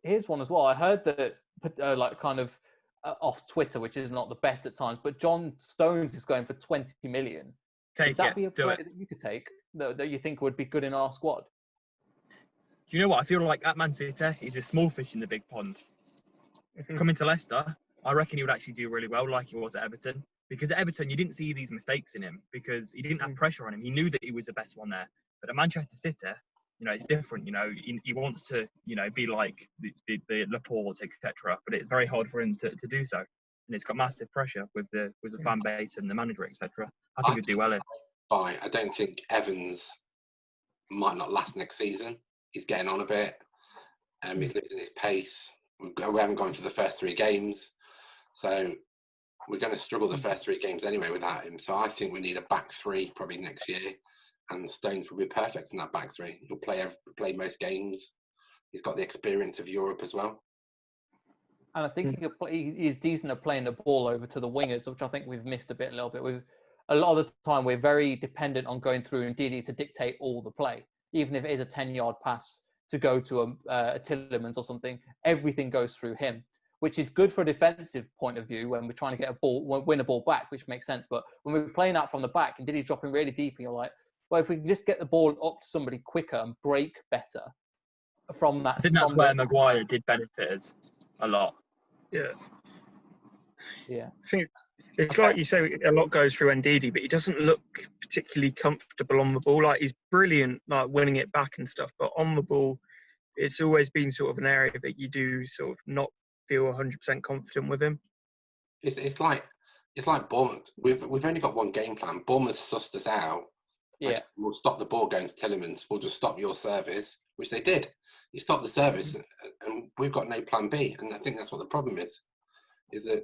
here's one as well. I heard that, like, kind of off Twitter, which is not the best at times, but John Stones is going for 20 million. Would that be a player that you could take that you think would be good in our squad? Do you know what? I feel like at Man City, he's a small fish in the big pond. Coming to Leicester, I reckon he would actually do really well, like he was at Everton. Because at Everton, you didn't see these mistakes in him because he didn't have pressure on him. He knew that he was the best one there. But at Manchester City, it's different. He wants to, be like the Laporte, etc. But it's very hard for him to do so. And it's got massive pressure with the fan base and the manager, etc. I think he'd do well in. I don't think Evans might not last next season. He's getting on a bit. He's losing his pace. We haven't gone for the first 3 games. So we're going to struggle the first 3 games anyway without him. So I think we need a back 3 probably next year. And Stones will be perfect in that back 3. He'll play most games. He's got the experience of Europe as well. And I think he's decent at playing the ball over to the wingers, which I think we've missed a little bit. A lot of the time, we're very dependent on going through and Didi to dictate all the play. Even if it is a 10-yard pass to go to a Tillemans or something, everything goes through him, which is good for a defensive point of view when we're trying to get win a ball back, which makes sense. But when we're playing out from the back and Didi's dropping really deep, and you're like, well, if we can just get the ball up to somebody quicker and break better from that. I think that's where Maguire did benefit us a lot. Yeah. Yeah. I think it's like you say, a lot goes through Ndidi, but he doesn't look particularly comfortable on the ball. Like, he's brilliant, like winning it back and stuff, but on the ball, it's always been sort of an area that you do sort of not feel 100% confident with him. It's like Bournemouth. We've only got one game plan. Bournemouth sussed us out. Yeah. Like, we'll stop the ball going to Tillemans. We'll just stop your service, which they did. You stopped the service, and we've got no plan B. And I think that's what the problem is that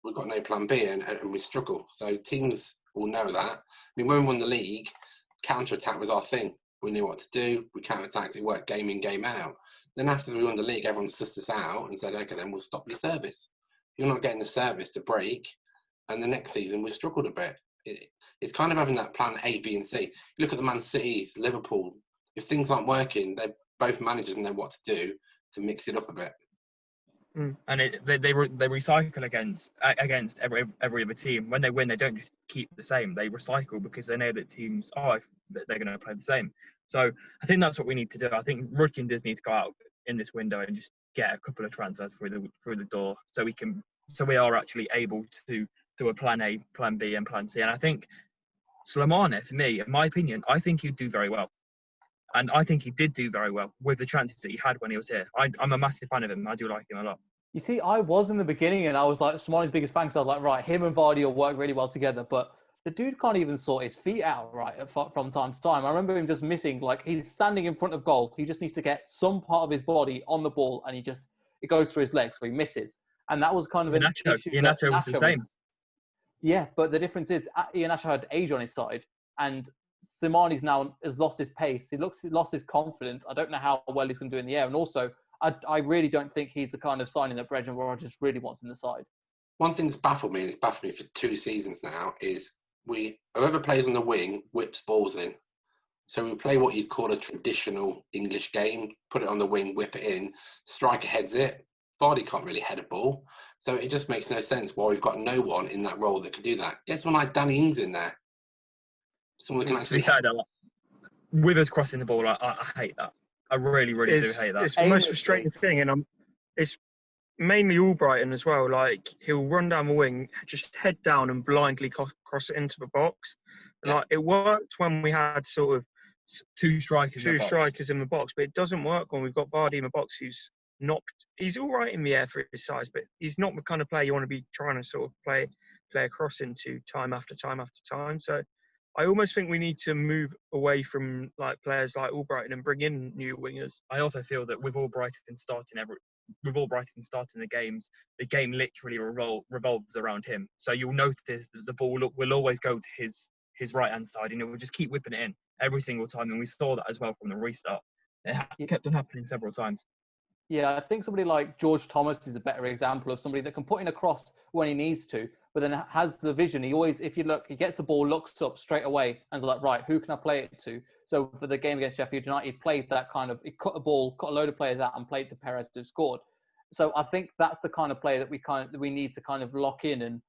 we've got no plan B and we struggle. So teams will know that. I mean, when we won the league, counter-attack was our thing. We knew what to do. We counter-attacked. It worked game in, game out. Then after we won the league, everyone sussed us out and said, okay, then we'll stop your service. You're not getting the service to break. And the next season, we struggled a bit. It's kind of having that plan A, B, and C. You look at the Man Cities, Liverpool. If things aren't working, both managers know what to do to mix it up a bit. And they recycle against every other team. When they win, they don't just keep the same. They recycle because they know that teams they're going to play the same. So I think that's what we need to do. I think Rudkin does need to go out in this window and just get a couple of transfers through the door, so we are actually able to do a plan A, plan B, and plan C. And I think Slimane, for me, in my opinion, I think he'd do very well. And I think he did do very well with the chances that he had when he was here. I'm a massive fan of him. I do like him a lot. You see, I was in the beginning and I was like Slimane's biggest fan, because I was like, right, him and Vardy will work really well together. But the dude can't even sort his feet out right from time to time. I remember him just missing, like, he's standing in front of goal. He just needs to get some part of his body on the ball and it goes through his legs, so he misses. And that was kind of an issue. Iheanacho was the same. Yeah, but the difference is Iheanacho had age on his side, and Slimane now has lost his pace. He's lost his confidence. I don't know how well he's going to do in the air. And also, I really don't think he's the kind of signing that Brendan Rodgers really wants in the side. One thing that's baffled me, and it's baffled me for 2 seasons now, is whoever plays on the wing whips balls in. So we play what you'd call a traditional English game, put it on the wing, whip it in, striker heads it. Vardy can't really head a ball. So it just makes no sense why we've got no one in that role that could do that. Get someone like Danny Ings in there. Someone that can actually... With us crossing the ball, I hate that. I really, really do hate that. It's the most frustrating thing, and it's mainly Albrighton as well. Like, he'll run down the wing, just head down and blindly cross it into the box. Yeah. Like, it worked when we had sort of two strikers in the box, but it doesn't work when we've got Vardy in the box, who's not... He's all right in the air for his size, but he's not the kind of player you want to be trying to sort of play across into time after time after time. So I almost think we need to move away from like players like Albrighton and bring in new wingers. I also feel that with Albrighton starting the games, the game literally revolves around him. So you'll notice that the ball will always go to his right hand side, and it will just keep whipping it in every single time. And we saw that as well from the restart. It kept on happening several times. Yeah, I think somebody like George Thomas is a better example of somebody that can put in a cross when he needs to, but then has the vision. He always, if you look, he gets the ball, looks up straight away, and is like, right, who can I play it to? So for the game against Sheffield United, he played that kind of, he cut a ball, cut a load of players out, and played to Perez to have scored. So I think that's the kind of player that we need to kind of lock in. And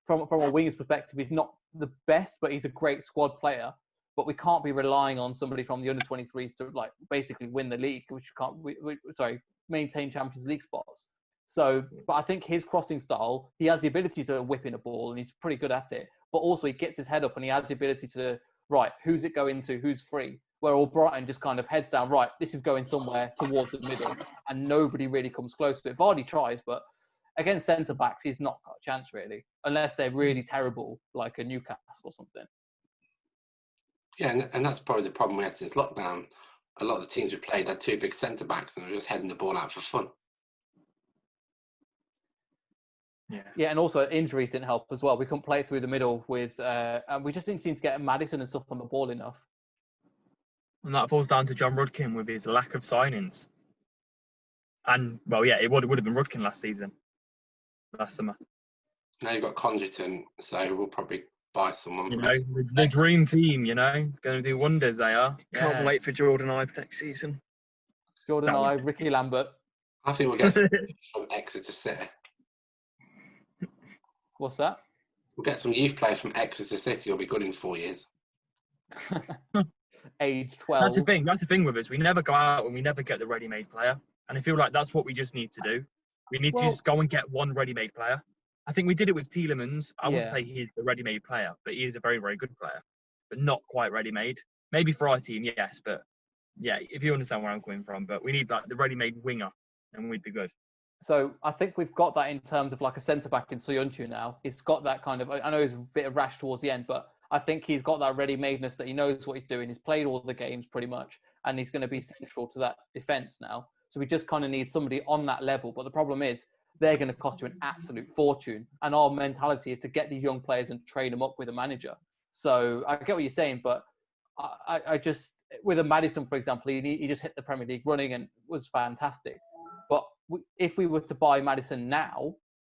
from a winger's perspective, he's not the best, but he's a great squad player. But we can't be relying on somebody from the under-23s to like basically win the league, which maintain Champions League spots. So, but I think his crossing style, he has the ability to whip in a ball, and he's pretty good at it. But also, he gets his head up, and he has the ability to, right, who's it going to, who's free? Where all Brighton just kind of heads down, right, this is going somewhere towards the middle, and nobody really comes close to it. Vardy tries, but against centre-backs, he's not got a chance, really, unless they're really terrible, like a Newcastle or something. Yeah, and that's probably the problem we had since lockdown. A lot of the teams we played had two big centre-backs, and were just heading the ball out for fun. Yeah, and also injuries didn't help as well. We couldn't play it through the middle with, and we just didn't seem to get Maddison and stuff on the ball enough. And that falls down to John Rudkin with his lack of signings. And, well, yeah, it would have been Rudkin last summer. Now you've got Condriton, so we'll probably buy someone. You know, the dream team, you know, going to do wonders, they are. Can't wait for Jordan Ibe next season. Jordan Ibe, Ricky Lambert. I think we'll get some from Exeter City. What's that? We'll get some youth players from Exeter City. Will be good in 4 years. Age 12. That's the thing with us. We never go out and we never get the ready-made player. And I feel like that's what we just need to do. We need to just go and get one ready-made player. I think we did it with Tielemans. I wouldn't say he's the ready-made player, but he is a very, very good player. But not quite ready-made. Maybe for our team, yes. But yeah, if you understand where I'm coming from. But we need like the ready-made winger, and we'd be good. So I think we've got that in terms of like a centre-back in Soyuncu now. He's got that kind of, I know he's a bit rash towards the end, but I think he's got that ready-madeness that he knows what he's doing. He's played all the games pretty much, and he's going to be central to that defence now. So we just kind of need somebody on that level. But the problem is they're going to cost you an absolute fortune. And our mentality is to get these young players and train them up with a manager. So I get what you're saying, but I just, with a Maddison, for example, he just hit the Premier League running and was fantastic. But if we were to buy Maddison now,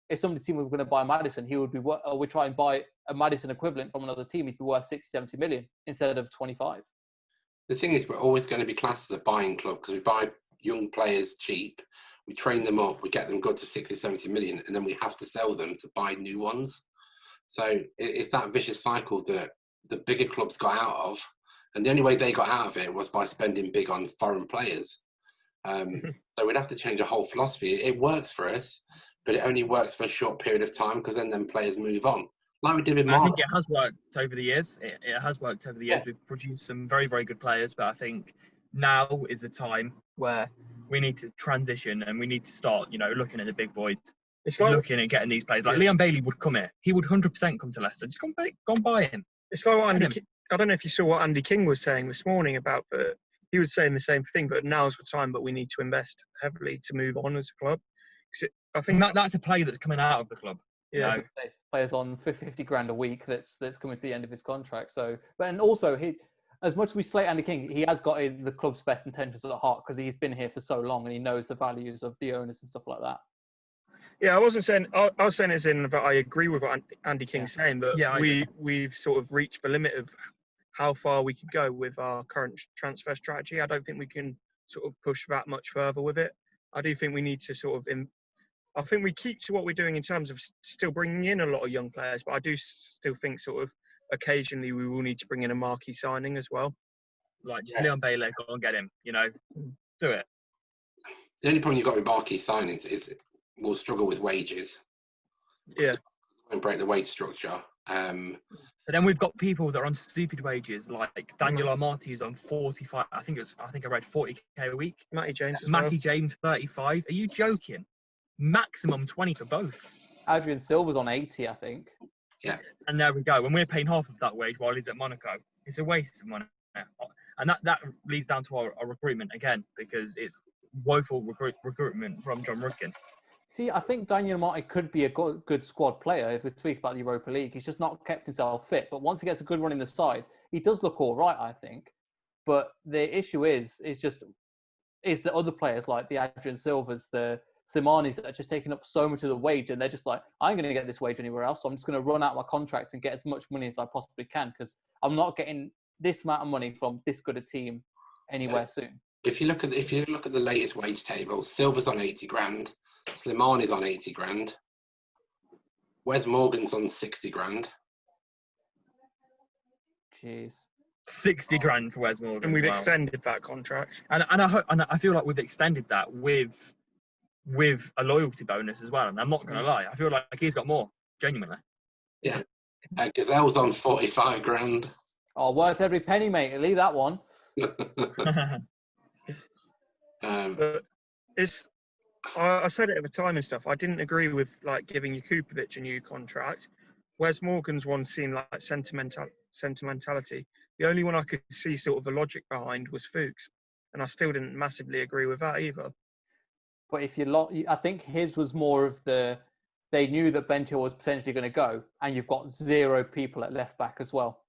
if somebody team were going to buy Maddison, he would be, we try and buy a Maddison equivalent from another team, he'd be worth 60, 70 million instead of 25. The thing is, we're always going to be classed as a buying club because we buy young players cheap, we train them up, we get them good to 60, 70 million, and then we have to sell them to buy new ones. So it's that vicious cycle that the bigger clubs got out of. And the only way they got out of it was by spending big on foreign players. So we'd have to change a whole philosophy. It works for us, but it only works for a short period of time because then players move on. Like we did with Marlon. I think it has worked over the years. It has worked over the years. We've produced some very, very good players, but I think now is a time where we need to transition and we need to start, looking at the big boys. It's like looking at getting these players. Like Leon Bailey would come here. He would 100% come to Leicester. Just go and buy him. It's like what I don't know if you saw what Andy King was saying this morning about, but he was saying the same thing. But now's the time, but we need to invest heavily to move on as a club. I think that's a player that's coming out of the club. Yeah, players on 50 grand a week. That's coming to the end of his contract. So, and also as much as we slate Andy King, he has got the club's best intentions at heart because he's been here for so long and he knows the values of the owners and stuff like that. Yeah, I wasn't saying. I was saying as in that I agree with what Andy King's saying, but we've sort of reached the limit of how far we could go with our current transfer strategy. I don't think we can sort of push that much further with it. I do think we need to sort of. I think we keep to what we're doing in terms of still bringing in a lot of young players, but I do still think sort of occasionally we will need to bring in a marquee signing as well. Like Leon Bailey, go and get him. Do it. The only problem you've got with marquee signings is we'll struggle with wages. Yeah. Won't break the wage structure. But then we've got people that are on stupid wages, like Daniel Armati is on 45. I think I read 40k a week. Matty James. James 35. Are you joking? Maximum 20 for both. Adrian Silva's on 80, I think. Yeah. And there we go. When we're paying half of that wage while he's at Monaco, it's a waste of money. And that leads down to our recruitment again, because it's woeful recruitment from John Rudkin. See, I think Daniel Martin could be a good squad player if we speak about the Europa League. He's just not kept himself fit. But once he gets a good run in the side, he does look all right, I think. But the issue is the other players like the Adrian Silvas, the Slimani's that are just taking up so much of the wage, and they're just like, I'm going to get this wage anywhere else, so I'm just going to run out my contract and get as much money as I possibly can because I'm not getting this amount of money from this good a team anywhere soon. If you look at the latest wage table, Silver's on 80 grand, Slimani's on 80 grand, Wes Morgan's on 60 grand. Jeez. 60 grand for Wes Morgan. And we've extended that contract. And I feel like we've extended that with a loyalty bonus as well. And I'm not going to lie, I feel like he's got more, genuinely. Yeah. Gazelle's on 45 grand. Oh, worth every penny, mate. Leave that one. But I said it at the time and stuff. I didn't agree with like giving Jakupovic a new contract. Wes Morgan's one seemed like sentimentality. The only one I could see sort of the logic behind was Fuchs, and I still didn't massively agree with that either. But if I think his was more of they knew that Ben Chilwell was potentially going to go, and you've got 0 people at left back as well.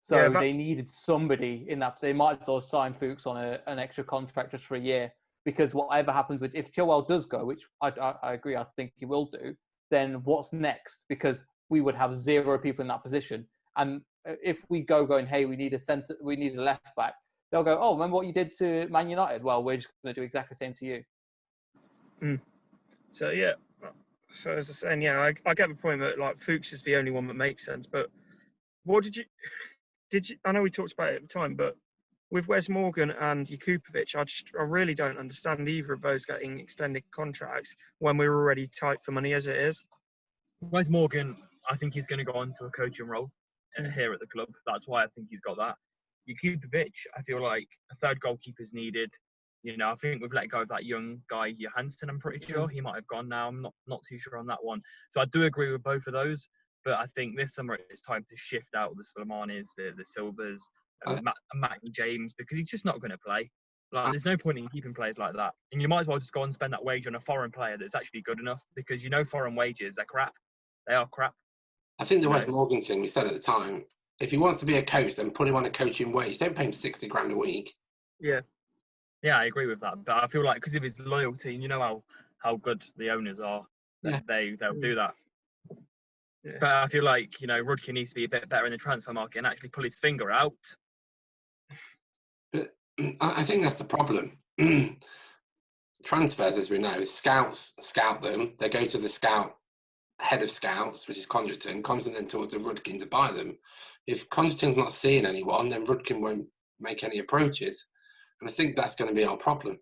So they needed somebody in that. They might as well sign Fuchs on an extra contract just for a year, because whatever happens if Chilwell does go, which I agree, I think he will do, then what's next? Because we would have 0 people in that position. And if we going, hey, we need a left back, they'll go, oh, remember what you did to Man United? Well, we're just going to do exactly the same to you. So, yeah. So, as I was saying, yeah, I get the point that, like, Fuchs is the only one that makes sense. But what did you... I know we talked about it at the time, but with Wes Morgan and Jakupovic, I really don't understand either of those getting extended contracts when we're already tight for money as it is. Wes Morgan, I think he's going to go on to a coaching role here at the club. That's why I think he's got that. Jakupovic, I feel like a third goalkeeper's needed. You know, I think we've let go of that young guy, Johansson, I'm pretty sure. He might have gone now. I'm not too sure on that one. So I do agree with both of those. But I think this summer it's time to shift out the Slimani's, the Silvers, Matt James, because he's just not going to play. Like, there's no point in keeping players like that. And you might as well just go and spend that wage on a foreign player that's actually good enough, because you know foreign wages are crap. They are crap. I think the Wes Morgan thing we said at the time, if he wants to be a coach, then put him on a coaching wage. Don't pay him 60 grand a week. Yeah. Yeah, I agree with that. But I feel like because of his loyalty, you know how good the owners are, they'll do that. Yeah. But I feel like, you know, Rudkin needs to be a bit better in the transfer market and actually pull his finger out. But I think that's the problem. Transfers, as we know, scouts scout them. They go to the head of scouts, which is Condriton. Condriton then talks to Rudkin to buy them. If Condriton's not seeing anyone, then Rudkin won't make any approaches. And I think that's going to be our problem.